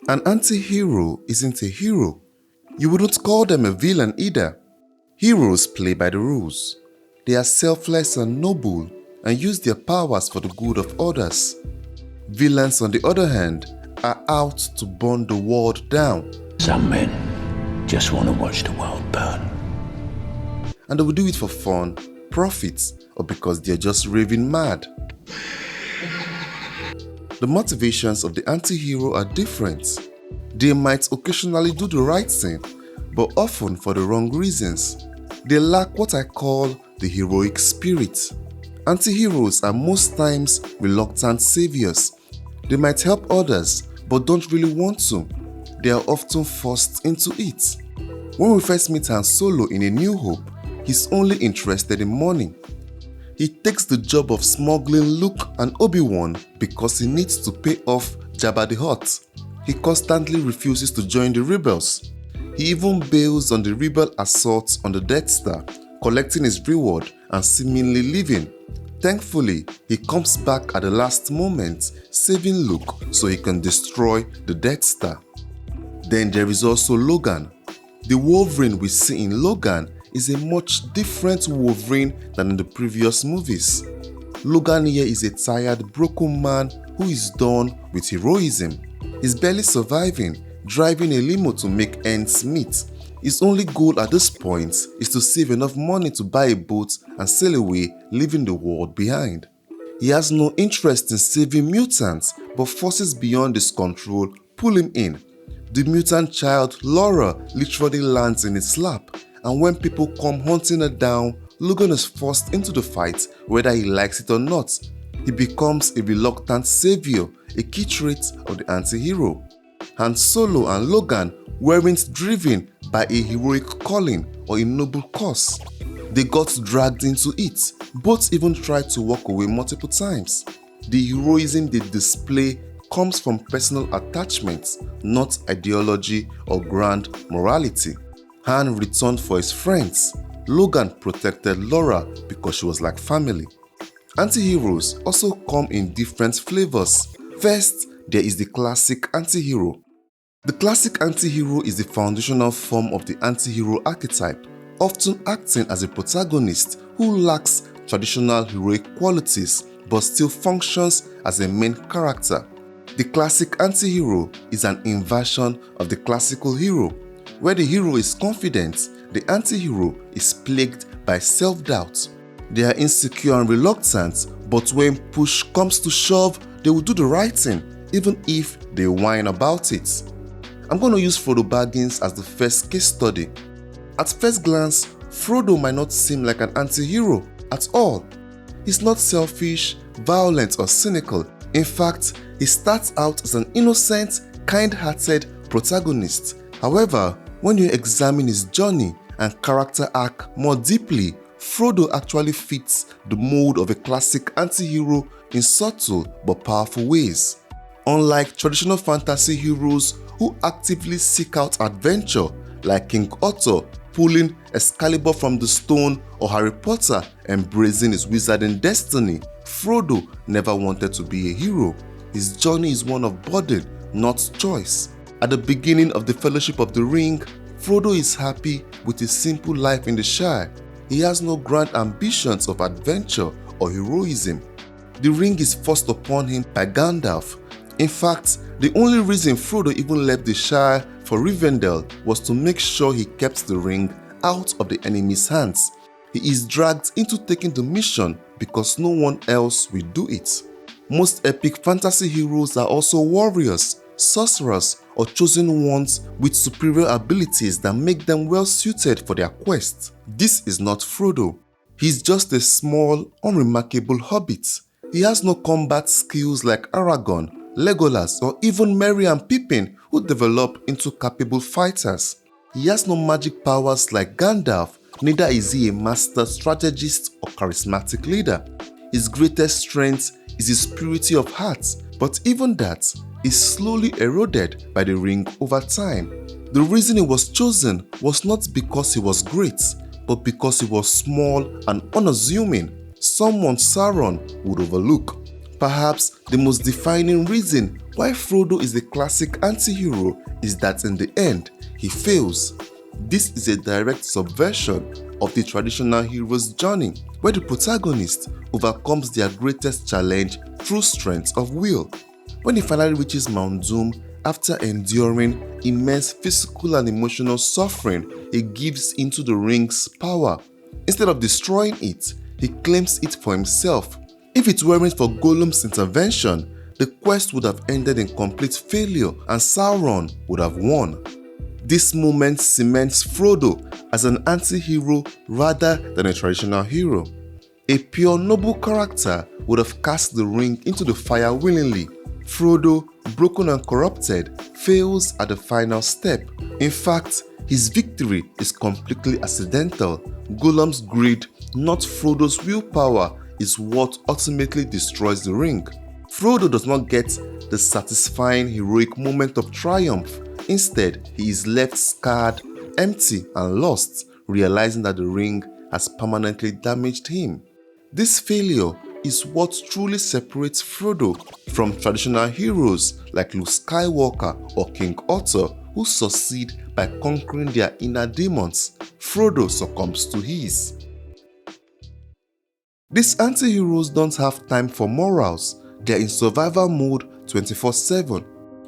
An anti-hero isn't a hero. You wouldn't call them a villain either. Heroes play by the rules. They are selfless and noble and use their powers for the good of others. Villains, on the other hand, are out to burn the world down. Some men just want to watch the world burn. And they will do it for fun, profits, or because they're just raving mad. The motivations of the anti-hero are different. They might occasionally do the right thing, but often for the wrong reasons. They lack what I call the heroic spirit. Anti-heroes are most times reluctant saviors. They might help others, but don't really want to. They are often forced into it. When we first meet Han Solo in A New Hope, he's only interested in money. He takes the job of smuggling Luke and Obi-Wan because he needs to pay off Jabba the Hutt. He constantly refuses to join the rebels. He even bails on the rebel assault on the Death Star, collecting his reward and seemingly leaving. Thankfully, he comes back at the last moment, saving Luke so he can destroy the Death Star. Then there is also Logan. The Wolverine we see in Logan is a much different Wolverine than in the previous movies. Logan here is a tired, broken man who is done with heroism. He's barely surviving, driving a limo to make ends meet. His only goal at this point is to save enough money to buy a boat and sail away, leaving the world behind. He has no interest in saving mutants, but forces beyond his control pull him in. The mutant child, Laura, literally lands in his lap, and when people come hunting her down, Logan is forced into the fight whether he likes it or not. He becomes a reluctant savior, a key trait of the anti-hero. Han Solo and Logan weren't driven by a heroic calling or a noble cause. They got dragged into it. Both even tried to walk away multiple times. The heroism they display comes from personal attachments, not ideology or grand morality. Han returned for his friends. Logan protected Laura because she was like family. Anti-heroes also come in different flavors. First, there is the classic anti-hero. The classic anti-hero is the foundational form of the anti-hero archetype, often acting as a protagonist who lacks traditional heroic qualities but still functions as a main character. The classic anti-hero is an inversion of the classical hero. Where the hero is confident, the anti-hero is plagued by self-doubt. They are insecure and reluctant, but when push comes to shove, they will do the right thing, even if they whine about it. I'm going to use Frodo Baggins as the first case study. At first glance, Frodo might not seem like an anti-hero at all. He's not selfish, violent, or cynical. In fact, he starts out as an innocent, kind-hearted protagonist. However, when you examine his journey and character arc more deeply, Frodo actually fits the mold of a classic anti-hero in subtle but powerful ways. Unlike traditional fantasy heroes who actively seek out adventure, like King Arthur pulling Excalibur from the stone or Harry Potter embracing his wizarding destiny, Frodo never wanted to be a hero. His journey is one of burden, not choice. At the beginning of the Fellowship of the Ring, Frodo is happy with his simple life in the Shire. He has no grand ambitions of adventure or heroism. The ring is forced upon him by Gandalf. In fact, the only reason Frodo even left the Shire for Rivendell was to make sure he kept the ring out of the enemy's hands. He is dragged into taking the mission because no one else will do it. Most epic fantasy heroes are also warriors, sorcerers, or chosen ones with superior abilities that make them well suited for their quest. This is not Frodo. He's just a small, unremarkable hobbit. He has no combat skills like Aragorn, Legolas, or even Merry and Pippin, who develop into capable fighters. He has no magic powers like Gandalf, neither is he a master strategist or charismatic leader. His greatest strength is his purity of heart, but even that is slowly eroded by the ring over time. The reason he was chosen was not because he was great, but because he was small and unassuming, someone Sauron would overlook. Perhaps the most defining reason why Frodo is a classic anti-hero is that in the end, he fails. This is a direct subversion of the traditional hero's journey, where the protagonist overcomes their greatest challenge through strength of will. When he finally reaches Mount Doom, after enduring immense physical and emotional suffering, he gives into the ring's power. Instead of destroying it, he claims it for himself. If it weren't for Gollum's intervention, the quest would have ended in complete failure and Sauron would have won. This moment cements Frodo as an anti-hero rather than a traditional hero. A pure noble character would have cast the ring into the fire willingly. Frodo, broken and corrupted, fails at the final step. In fact, his victory is completely accidental. Gollum's greed, not Frodo's willpower, is what ultimately destroys the ring. Frodo does not get the satisfying heroic moment of triumph. Instead, he is left scarred, empty and lost, realizing that the ring has permanently damaged him. This failure is what truly separates Frodo from traditional heroes like Luke Skywalker or King Arthur, who succeed by conquering their inner demons. Frodo succumbs to his. These anti-heroes don't have time for morals. They're in survival mode 24/7.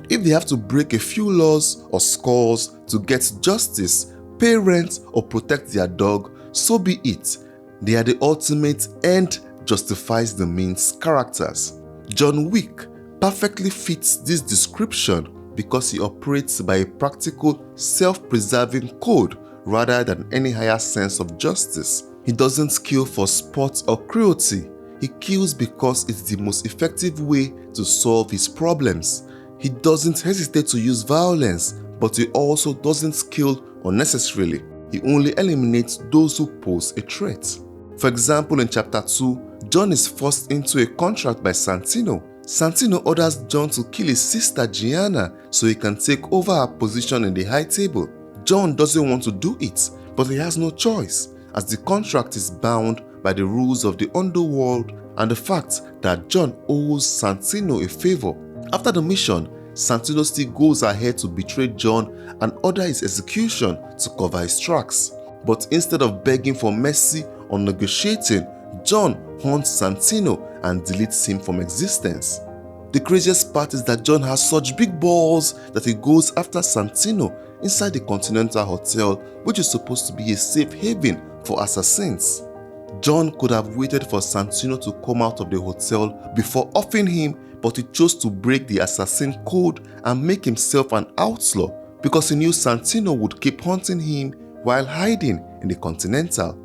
If they have to break a few laws or scores to get justice, pay rent or protect their dog, so be it. They are the ultimate end justifies the means characters. John Wick perfectly fits this description because he operates by a practical, self-preserving code rather than any higher sense of justice. He doesn't kill for sport or cruelty. He kills because it's the most effective way to solve his problems. He doesn't hesitate to use violence, but he also doesn't kill unnecessarily. He only eliminates those who pose a threat. For example, in Chapter 2, Jon is forced into a contract by Santino. Santino orders Jon to kill his sister Gianna so he can take over her position in the High Table. Jon doesn't want to do it, but he has no choice, as the contract is bound by the rules of the underworld and the fact that Jon owes Santino a favor. After the mission, Santino still goes ahead to betray Jon and order his execution to cover his tracks. But instead of begging for mercy or negotiating, Jon haunts Santino and deletes him from existence. The craziest part is that Jon has such big balls that he goes after Santino inside the Continental Hotel, which is supposed to be a safe haven for assassins. Jon could have waited for Santino to come out of the hotel before offing him, but he chose to break the assassin code and make himself an outlaw because he knew Santino would keep hunting him while hiding in the Continental.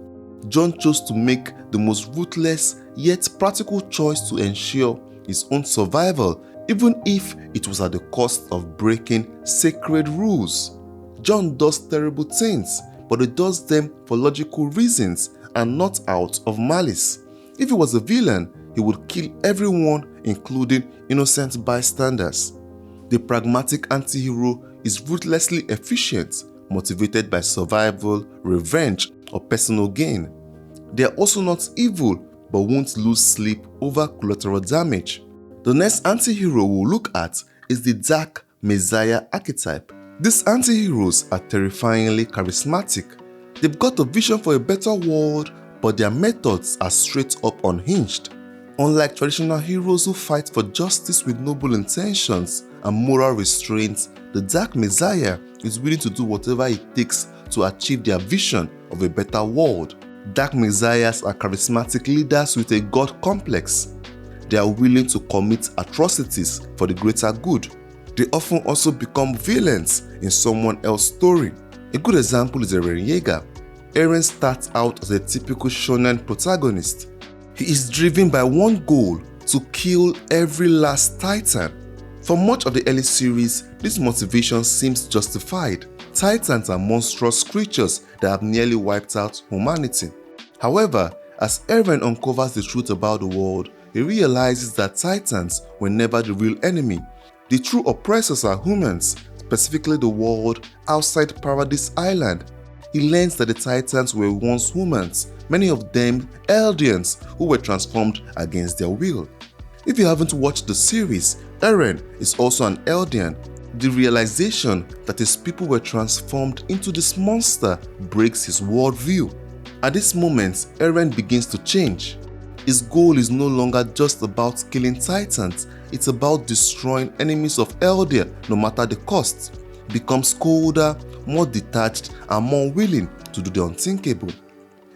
Jon chose to make the most ruthless yet practical choice to ensure his own survival, even if it was at the cost of breaking sacred rules. Jon does terrible things, but he does them for logical reasons and not out of malice. If he was a villain, he would kill everyone, including innocent bystanders. The pragmatic anti-hero is ruthlessly efficient, motivated by survival, revenge, or personal gain. They are also not evil, but won't lose sleep over collateral damage. The next anti-hero we'll look at is the Dark Messiah archetype. These anti-heroes are terrifyingly charismatic. They've got a vision for a better world, but their methods are straight up unhinged. Unlike traditional heroes who fight for justice with noble intentions and moral restraint, the Dark Messiah is willing to do whatever it takes to achieve their vision of a better world. Dark Messiahs are charismatic leaders with a god complex. They are willing to commit atrocities for the greater good. They often also become villains in someone else's story. A good example is Eren Yeager. Eren starts out as a typical shonen protagonist. He is driven by one goal: to kill every last Titan. For much of the early series, this motivation seems justified. Titans are monstrous creatures that have nearly wiped out humanity. However, as Eren uncovers the truth about the world, he realizes that Titans were never the real enemy. The true oppressors are humans, specifically the world outside Paradise Island. He learns that the Titans were once humans, many of them Eldians who were transformed against their will. If you haven't watched the series, Eren is also an Eldian. The realization that his people were transformed into this monster breaks his worldview. At this moment, Eren begins to change. His goal is no longer just about killing titans, it's about destroying enemies of Eldia no matter the cost. He becomes colder, more detached, and more willing to do the unthinkable.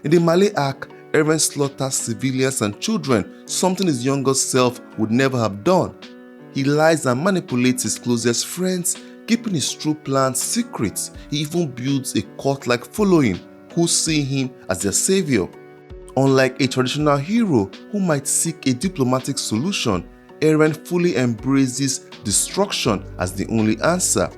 In the Malay arc, Eren slaughters civilians and children, something his younger self would never have done. He lies and manipulates his closest friends, keeping his true plans secret. He even builds a cult-like following who see him as their savior. Unlike a traditional hero who might seek a diplomatic solution, Eren fully embraces destruction as the only answer.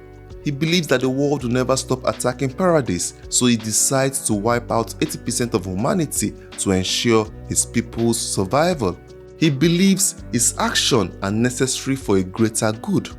He believes that the world will never stop attacking Paradise, so he decides to wipe out 80% of humanity to ensure his people's survival. He believes his actions are necessary for a greater good.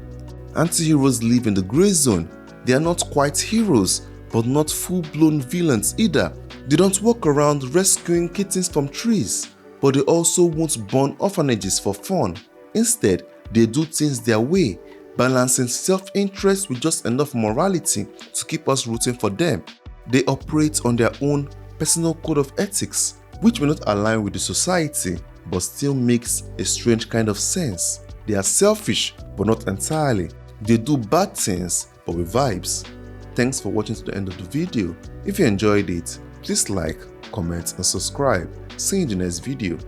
Anti-heroes live in the grey zone. They are not quite heroes, but not full-blown villains either. They don't walk around rescuing kittens from trees, but they also won't burn orphanages for fun. Instead, they do things their way, balancing self-interest with just enough morality to keep us rooting for them. They operate on their own personal code of ethics, which may not align with the society, but still makes a strange kind of sense. They are selfish, but not entirely. They do bad things, but with vibes. Thanks for watching to the end of the video. If you enjoyed it, please like, comment, and subscribe. See you in the next video.